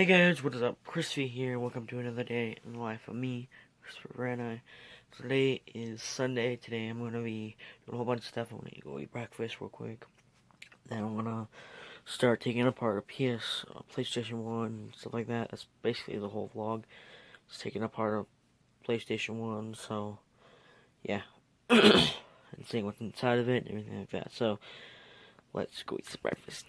Hey guys, what is up? Crispy here. Welcome to another day in the life of me, Christopher Rana. Today is Sunday. Today I'm gonna be doing a whole bunch of stuff. I'm gonna go eat breakfast real quick. Then I'm gonna start taking apart a PlayStation 1, stuff like that. That's basically the whole vlog. Just taking apart a PlayStation 1. So yeah, and seeing what's inside of it and everything like that. So let's go eat some breakfast.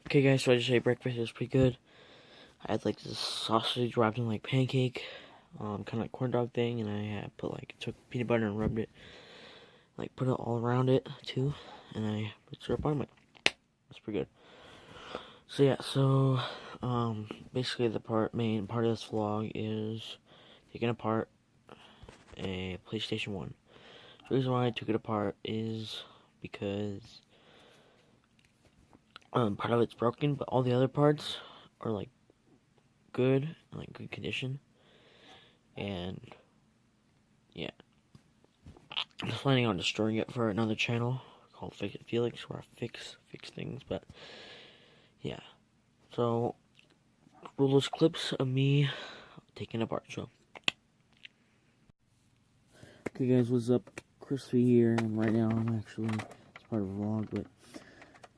Okay guys, so I just ate breakfast. It was pretty good. I had like this sausage wrapped in like pancake, kind of like corn dog thing, and I had took peanut butter and rubbed it, like put it all around it too, and I put syrup on it. It's pretty good. So yeah, basically the main part of this vlog is taking apart a PlayStation 1. The reason why I took it apart is because part of it's broken, but all the other parts are like good, like good condition, and yeah. I'm just planning on destroying it for another channel called Fix It Felix, where I fix things. But yeah, so roll those clips of me taking it apart. So okay, guys, what's up? Crispy here, and right now it's part of a vlog, but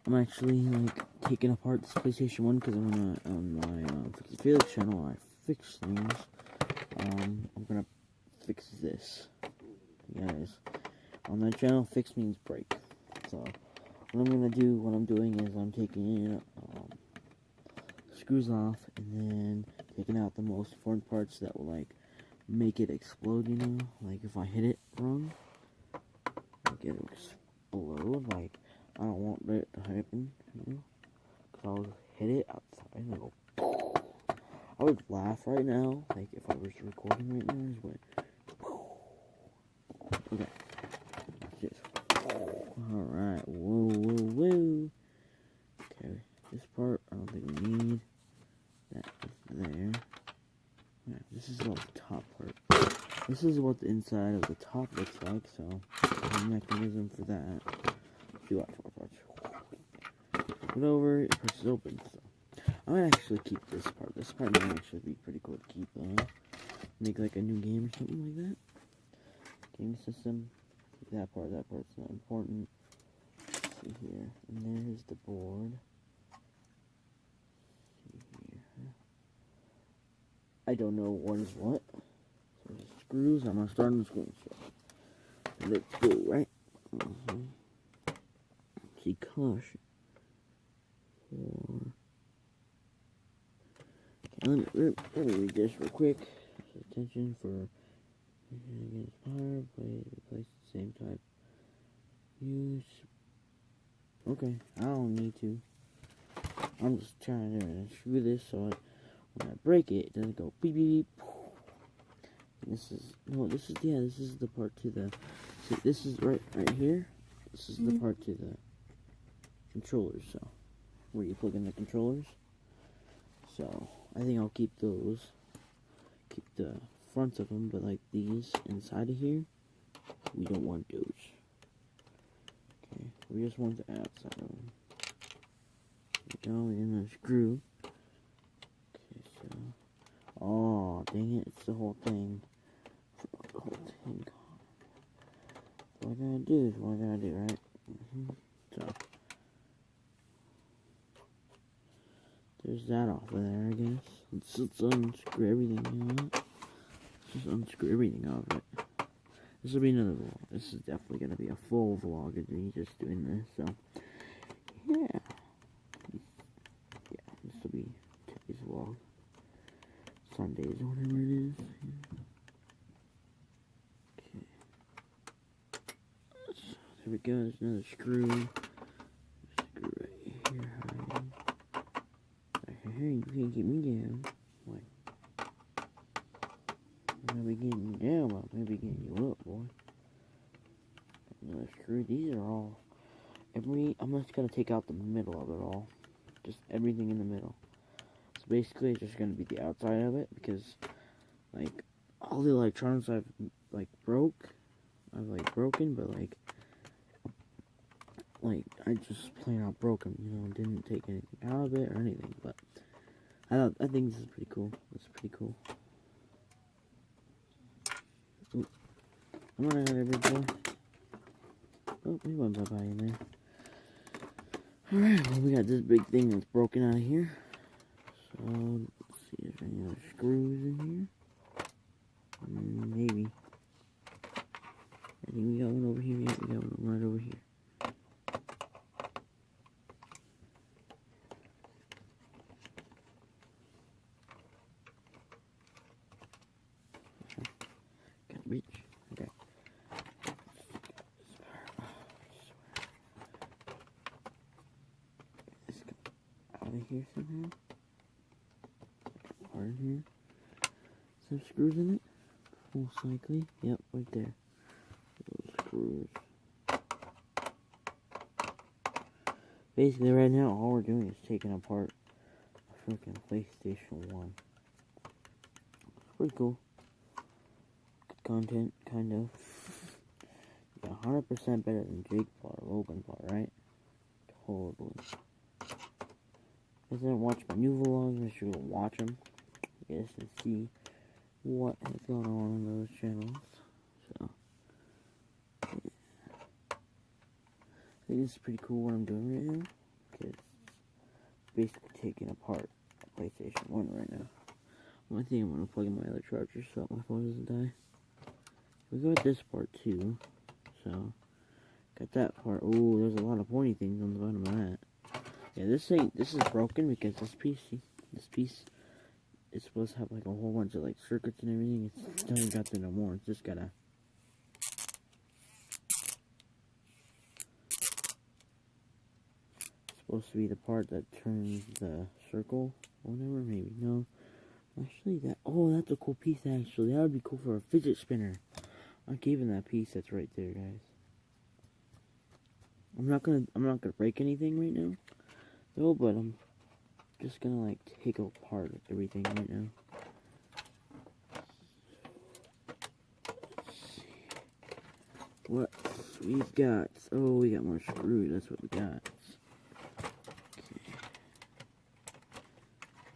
I'm actually like taking apart this PlayStation 1 because I'm gonna on my Fix It Felix channel. I fix things. I'm gonna fix this, guys. On that channel, fix means break. So what I'm doing is I'm taking screws off and then taking out the most important parts that will like make it explode, you know? Like if I hit it wrong, like it'll explode. Like I don't want that to happen, you know? Cause I'll hit it outside and it'll go. I would laugh right now, like if I was recording right now, just went okay. Alright, whoa. Okay, this part I don't think we need. That is there. Yeah, this is all the top part. This is what the inside of the top looks like, so there's a mechanism for that. See what parts. Put it over, it presses open, so I might actually keep this part. This part might actually be pretty cool to keep though. Make like a new game or something like that. Game system. That part's not important. Let's see here. And there's the board. Let's see here. I don't know what is what. So the screws, I'm gonna start on the screws. So let's go, right? See, caution. Okay, let me read this real quick. So attention for against power, play, replace the same type. Use. Okay, I don't need to. I'm just trying to screw this so when I break it, it doesn't go beep beep beep. This is the part to the. See, this is right here. This is the part to the controllers. So where you plug in the controllers. So I think I'll keep those. Keep the fronts of them, but like these inside of here, we don't want those. Okay, we just want the outside of them. There we go, and a screw. Okay, so. Oh, dang it, it's the whole thing. The whole thing. What I gotta do is what I gotta do, right? So. There's that off of there, I guess. Let's unscrew everything, you know? Let's just unscrew everything out of it. This will be another vlog. This is definitely gonna be a full vlog of me just doing this, so. Yeah. This will be today's vlog. Sundays or whatever it is. we go. There's another screw. Screw right here. Hey, you can't get me down. Like, I'm gonna be getting you down, but I'm gonna be getting you up, boy. Another screw. These are all. I'm just gonna take out the middle of it all. Just everything in the middle. So basically, it's just gonna be the outside of it because, like, all the electronics I've broken, but I just plain out broken. You know, didn't take anything out of it or anything. But I think this is pretty cool. It's pretty cool. Ooh, I'm gonna have everything. Oh, we went bye-bye in there. Alright, well, we got this big thing that's broken out of here. So, let's see if there's any other screws in here. Maybe. I think we got one over here. Yeah, we got one right over here. Got reach. Okay. Let's go out of here somehow. Part in here. Some screws in it. Most likely. Yep, right there. Those screws. Basically, right now, all we're doing is taking apart a freaking PlayStation 1. It's pretty cool. Good content, kind of. Yeah, 100% better than Jake part, Logan part, right? Totally. If you didn't watch my new vlogs, make sure to watch them. Yes, and see what is going on in those channels. So, yeah. I think this is pretty cool what I'm doing right now. Because it's basically taking apart a PlayStation 1 right now. I think I'm going to plug in my other charger so my phone doesn't die. We got this part too. So, got that part. Oh, there's a lot of pointy things on the bottom of that. Yeah, this is broken because this piece it's supposed to have like a whole bunch of like circuits and everything. It doesn't got there no more. It's just gotta. It's supposed to be the part that turns the circle or whatever. Maybe no. Actually, that's a cool piece. Actually, that would be cool for a fidget spinner. I'm keeping that piece that's right there, guys. I'm not gonna break anything right now, though. But I'm just gonna like take apart everything right now. Let's see what we've got. Oh, we got more screws. That's what we got. Okay.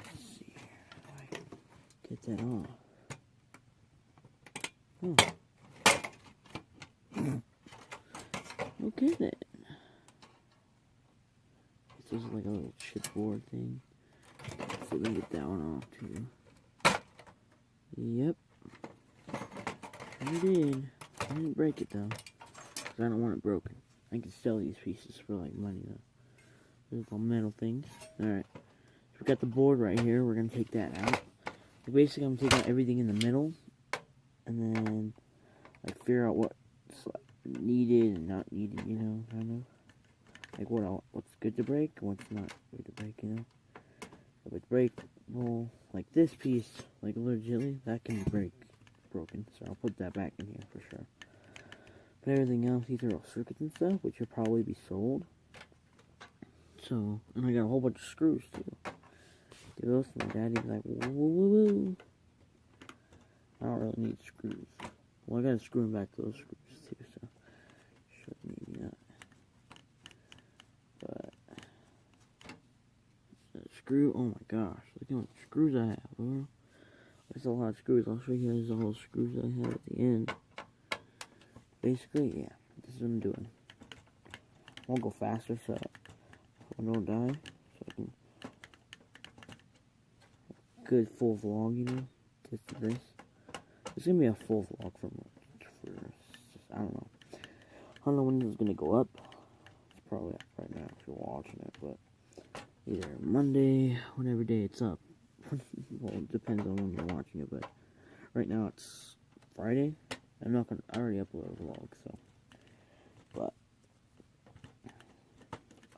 Let's see how I can get that off. Oh. Okay then. This is like a little chipboard thing. Let's see if we can get that one off too. Yep. I did. I didn't break it though. Because I don't want it broken. I can sell these pieces for like money though. There's all metal things. Alright. So we got the board right here. We're going to take that out. So basically I'm taking out everything in the middle. And then like figure out what's needed and not needed, you know, kind of. Like what's good to break and what's not good to break, you know. If it's breakable, like this piece, like legitimately, that can be broken. So I'll put that back in here for sure. But everything else, these are all circuits and stuff, which will probably be sold. So, and I got a whole bunch of screws too. Those, my daddy's like, woo woo woo. I don't really need screws. Well, I gotta screw them back to those screws too, so maybe not. But screw, oh my gosh, look how much screws I have, bro. That's a lot of screws. I'll show you guys all the screws I have at the end. Basically, yeah, this is what I'm doing. I won't go faster so I don't die. So I can good full vlog, you know. This to this. It's gonna be a full vlog for I don't know. I don't know when this is gonna go up. It's probably up right now if you're watching it, but either Monday, whatever day it's up. Well, it depends on when you're watching it, but right now it's Friday. I already uploaded a vlog, so. But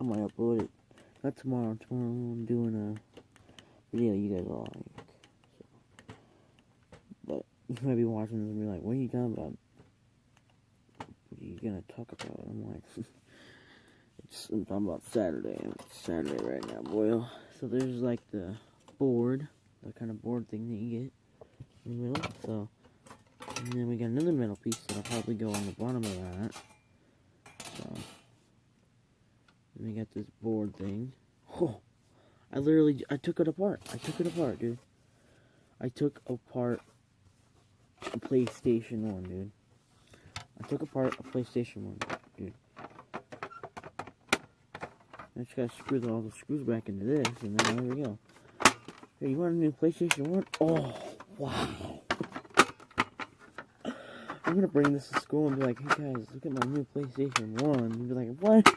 I might upload it. Not tomorrow. Tomorrow I'm doing a video you guys all like. So. But you might be watching this and be like, what are you talking about? What are you gonna talk about? I'm like, I'm talking about Saturday. It's Saturday right now, boy. So there's like the board, the kind of board thing that you get in the middle. So, and then we got another metal piece that'll probably go on the bottom of that. So, and we got this board thing. Oh, I took it apart. Dude. I took apart a PlayStation 1, dude. I took apart a PlayStation 1, dude. I just gotta screw all the screws back into this, and then there we go. Hey, you want a new PlayStation 1? Oh, wow. I'm gonna bring this to school and be like, hey guys, look at my new PlayStation 1. And be like, what?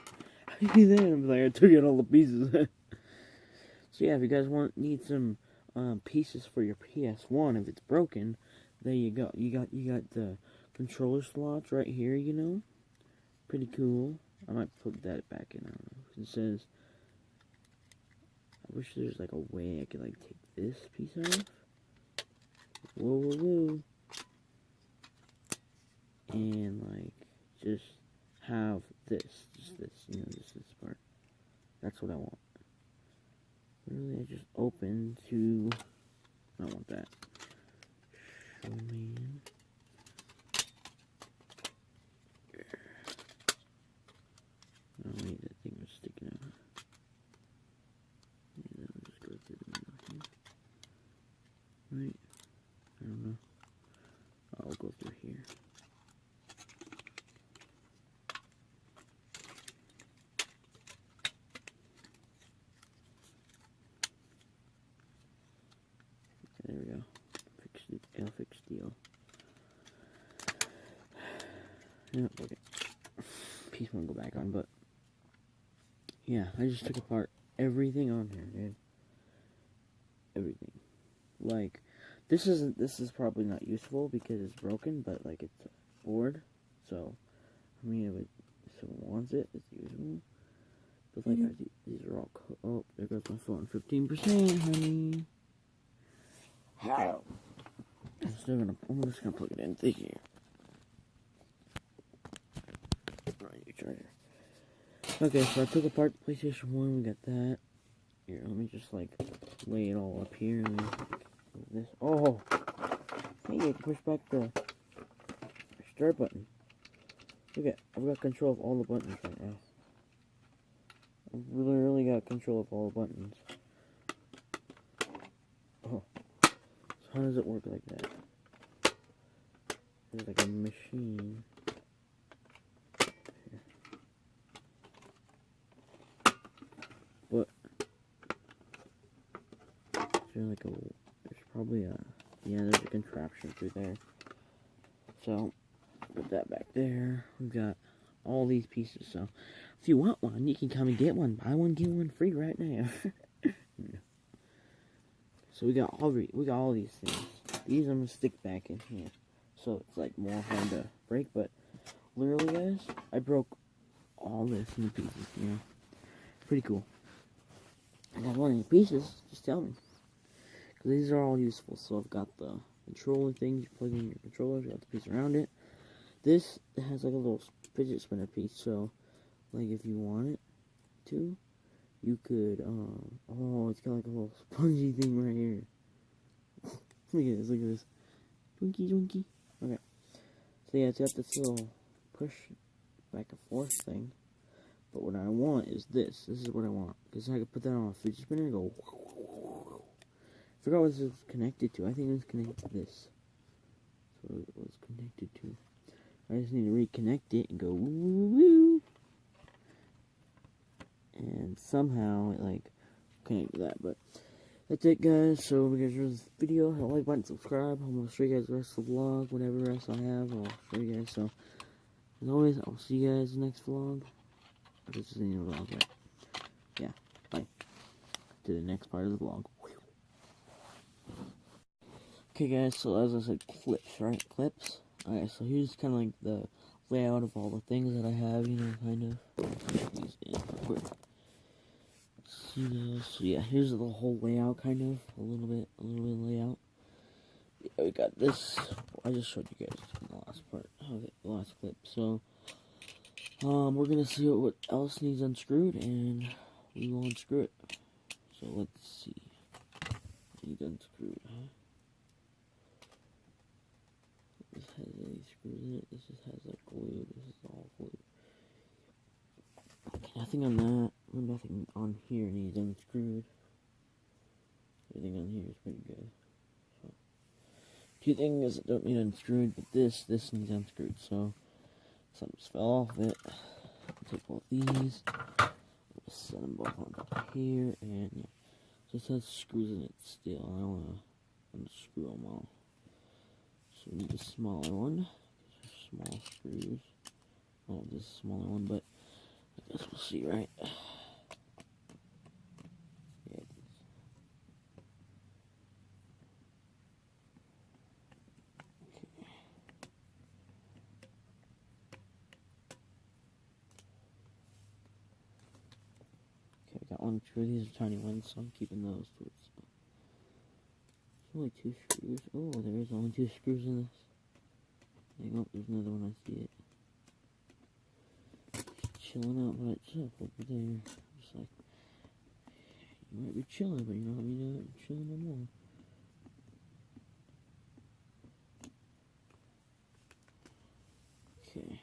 How do you do that? And be like, I took out all the pieces. So yeah, if you guys need some pieces for your PS1, if it's broken, there you go. You got the controller slots right here, you know? Pretty cool. I might put that back in, I don't know. It says, I wish there's like a way I could like take this piece off. Whoa, whoa, whoa. And like, just have this, you know, just this part. That's what I want. Really, I just open to, I don't want that. Show man. Oh wait, that thing was sticking out. Yeah, I'll just go through the middle here. Right? I don't know. I'll go through here. There we go. Fix deal. Yeah, okay. Piece won't go back on, but yeah, I just took apart everything on here, dude. Everything. Like, this is probably not useful because it's broken, but like it's a board, so I mean, if someone wants it, it's usable. But like, these are all. Oh, there goes my phone. 15%, honey. How? I'm just gonna plug it in here. Right, charger. Okay, so I took apart the PlayStation 1, we got that. Here, let me just like lay it all up here and like, this. Oh! Hey, you can push back the start button. Look at, I've got control of all the buttons right now. I've literally got control of all the buttons. Oh. So how does it work like that? There's like a machine. But there's like there's probably there's a contraption through there. So put that back there. We've got all these pieces. So if you want one, you can come and get one. Buy one, get one free right now. So we got all these things. These I'm gonna stick back in here, so it's like more hard to break. But literally, guys, I broke all this into pieces. You know, pretty cool. And if I want any pieces, just tell me. Because these are all useful. So I've got the controller thing. You plug in your controller. You got the piece around it. This has like a little fidget spinner piece. So, like if you want it to, you could, oh, it's got like a little spongy thing right here. Look at this, look at this. Twinkie, twinkie. Okay. So yeah, it's got this little push back and forth thing. But what I want is this. This is what I want. Because I could put that on a fidget spinner and go. I forgot what this was connected to. I think it was connected to this. That's what it was connected to. I just need to reconnect it and go woo woo woo. And somehow it like connected to that. But that's it, guys. So if you guys enjoyed this video, hit the like button, subscribe. I'm going to show you guys the rest of the vlog. Whatever rest I have, I'll show you guys. So as always, I'll see you guys in the next vlog. This is the new vlog, right? Yeah, bye. To the next part of the vlog. Okay, guys, so as I said, clips, right? Clips. Alright, so here's kind of like the layout of all the things that I have, you know, kind of. These in quick. see now. So yeah, here's the whole layout, kind of a little bit layout. Yeah, we got this. I just showed you guys in the last part of it, the last clip. So we're gonna see what else needs unscrewed, and we will unscrew it. So let's see. Needs unscrewed, huh? This has any screws in it. This just has like glue. This is all glue. Okay, nothing on that. Nothing on here needs unscrewed. Everything on here is pretty good. So, two things that don't need unscrewed, but this needs unscrewed. So something just fell off of it. Take both these. Just set them both on top here, and yeah, just has screws in it still. I don't want to unscrew them all. So we need a smaller one. Small screws. Oh, this is a smaller one, but I guess we'll see, right? Yeah, it is. Okay. Okay, I got one screw. These are tiny ones, so I'm keeping those towards. There's only 2 screws. Oh, there is only 2 screws in this. Hang on, there's another one. I see it. Chilling out by itself over there. Just like, you might be chilling, but you know what I mean? Chilling no more. Okay.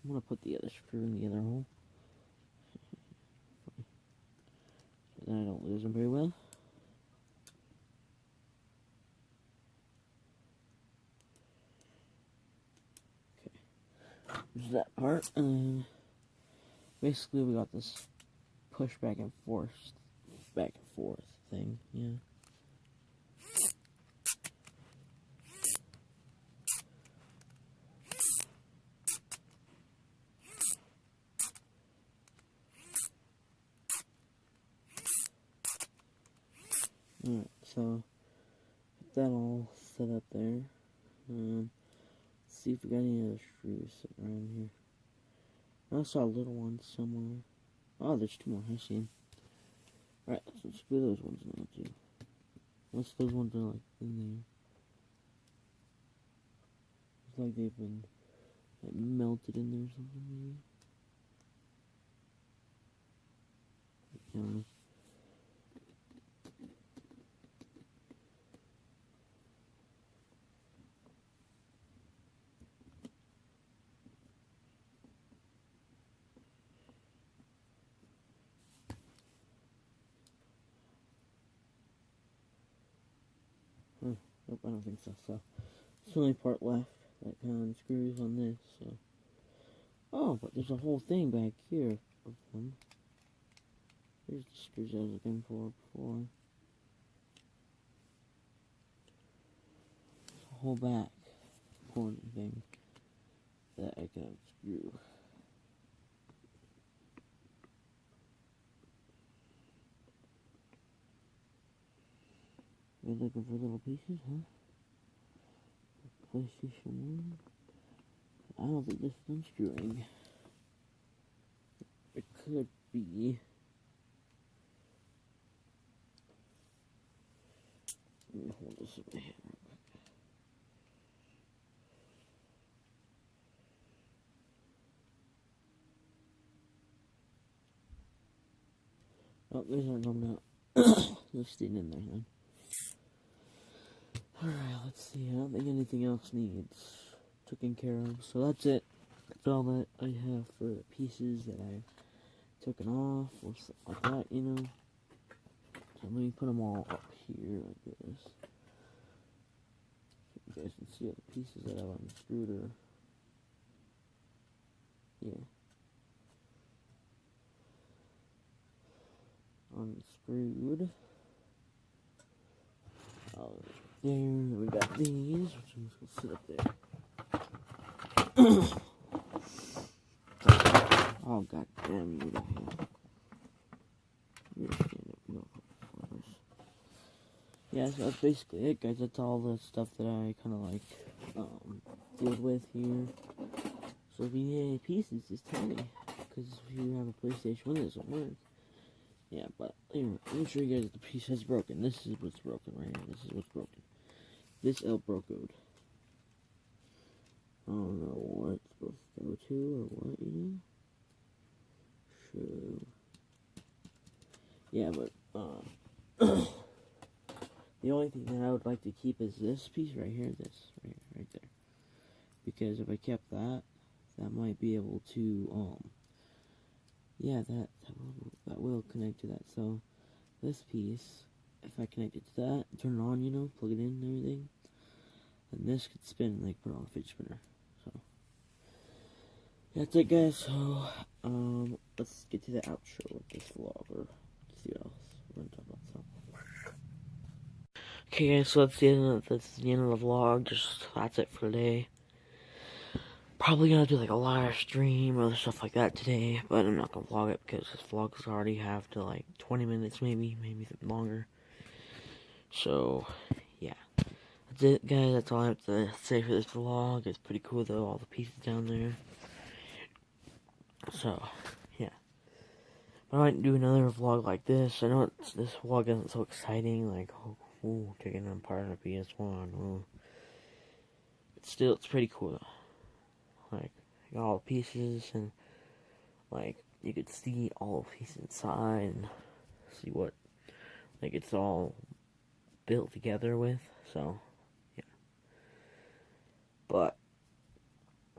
I'm gonna put the other screw in the other hole. So that I don't lose them very well. Okay. There's that part, and basically we got this push back and forth thing, yeah. Alright, so get that all set up there. Let's see if we got any other screws sitting around here. I saw a little one somewhere. Oh, there's 2 more. I see them. Alright, let's unscrew those ones now too. Unless those ones are like in there. It's like they've been like melted in there or something maybe. Yeah. Nope, I don't think so. So, it's the only part left that kind of unscrews on this, so. Oh, but there's a whole thing back here of them. Here's the screws I was looking for before. There's a whole back corner thing that I can unscrew. You're looking for little pieces, huh? PlayStation 1? I don't think this is unscrewing. It could be. Let me hold this in my hand real quick. Oh, these aren't coming out. They're staying in there then. Alright, let's see. I don't think anything else needs taken care of. So that's it. That's all that I have for the pieces that I've taken off or stuff like that, you know. So let me put them all up here like this. So you guys can see all the pieces that I've unscrewed or... yeah. Unscrewed. Oh, there, we got these, which I'm just gonna sit up there. Oh, god damn you. You're stand up, no flowers. Yeah, so that's basically it, guys. That's all the stuff that I kind of like, deal with here. So if you need any pieces, just tell me. Because if you have a PlayStation 1 that doesn't work, Yeah, but anyway, let me show you guys the piece that's broken. This is what's broken right here. This is what's broken. This L brocoed. I don't know what it's supposed to go to or what, you know? So, yeah, but, the only thing that I would like to keep is this piece right here, right there. Because if I kept that, that might be able to, yeah, that will connect to that. So, this piece, if I connect it to that, turn it on, you know, plug it in and everything, then this could spin, like, put it on a fidget spinner. So, that's it, guys. So, let's get to the outro of this vlog, or see what else we're gonna talk about. So, okay, guys, so that's the end of the vlog. That's it for today. Probably gonna do like a live stream or other stuff like that today, but I'm not gonna vlog it because this vlog's already have to like 20 minutes, maybe longer. So, yeah. That's it, guys. That's all I have to say for this vlog. It's pretty cool, though, all the pieces down there. So, yeah. But I might do another vlog like this. I know this vlog isn't so exciting, like, oh, taking apart a PS1. Oh. But still, it's pretty cool, though. Like, I got all the pieces, and, like, you could see all the pieces inside, and see what, like, it's all built together with, so, yeah. But,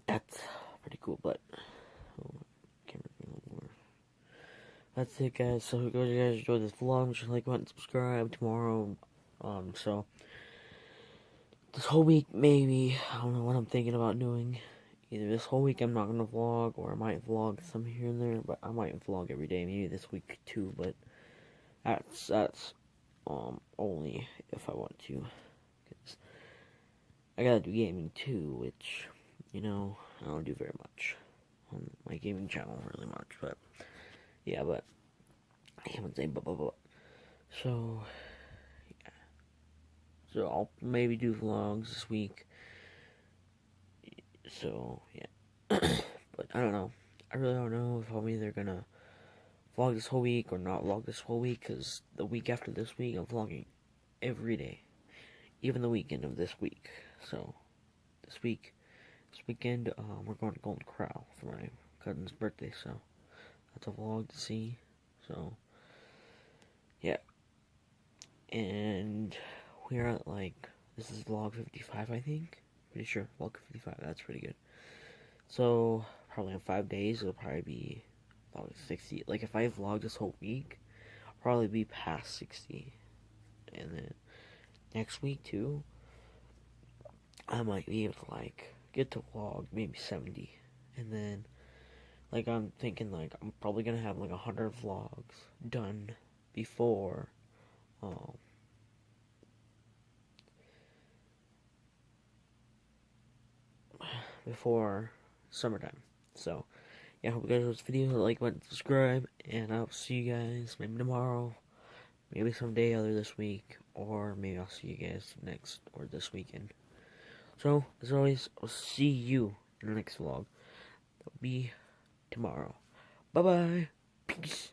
that's pretty cool, but, that's it, guys. So, if you guys enjoyed this vlog, just like, comment, and subscribe tomorrow. So, this whole week, maybe, I don't know what I'm thinking about doing. Either this whole week I'm not gonna vlog, or I might vlog some here and there, but I might vlog every day, maybe this week too, but that's only if I want to, because I gotta do gaming too, which, you know, I don't do very much on my gaming channel, really much, but, yeah, but, I can't say blah blah blah. So, yeah. So, I'll maybe do vlogs this week. So, yeah. But, I don't know. I really don't know if I'm either gonna vlog this whole week or not vlog this whole week, because the week after this week, I'm vlogging every day. Even the weekend of this week. So, this weekend, we're going to Golden Corral for my cousin's birthday, so that's a vlog to see. So, yeah. And we're at, like, this is vlog 55, I think. Pretty sure, vlog 55, that's pretty good. So, probably in 5 days, it'll probably be vlog 60. Like, if I vlog this whole week, I'll probably be past 60. And then, next week, too, I might be able to, like, get to vlog maybe 70. And then, like, I'm thinking, like, I'm probably gonna have, like, 100 vlogs done before, before summertime. So, yeah, I hope you guys enjoyed this video. Like, comment, subscribe, and I'll see you guys maybe tomorrow, maybe someday other this week, or maybe I'll see you guys next or this weekend. So, as always, I'll see you in the next vlog. That'll be tomorrow. Bye-bye. Peace.